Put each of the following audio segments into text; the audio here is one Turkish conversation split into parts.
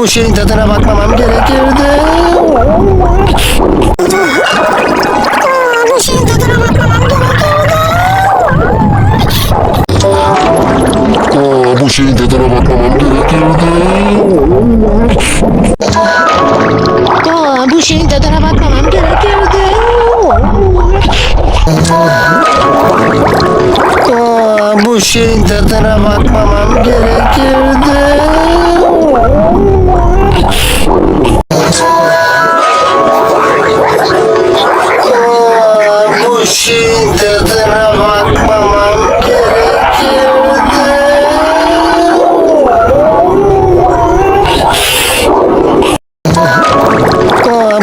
Bu şeyin tadına bakmamam gerekirdi. Bu şeyin tadına bakmamam gerekirdi. Bu şeyin tadına bakmam gerekirdi. Bu şeyin tadına bakmamam gerekirdi. Bu şeyin tadına bakmamam gerekirdi. Bu şeyin tadına bakmamam gerekirdi.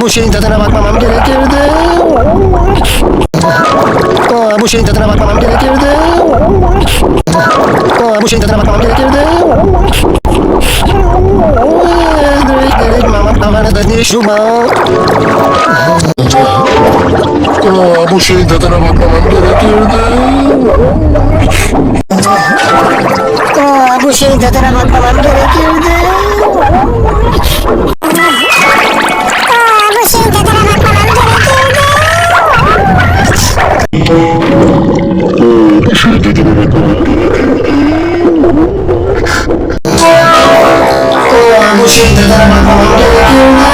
Bu şeyin tadına bakmamam gerekirdi. Bu şeyin tadına bakmamam gerekirdi. Bu şeyin tadına bakmamam gerekirdi. Bu şeyin tadına bakmam gerekirdi. Bu şeyin tadına bakmamam gerekirdi. Bu şeyin tadına bakmamam gerekirdi. Bu şeyin tadına bakmam gerekirdi. Bu şeyin tadına bakmamam gerekirdi.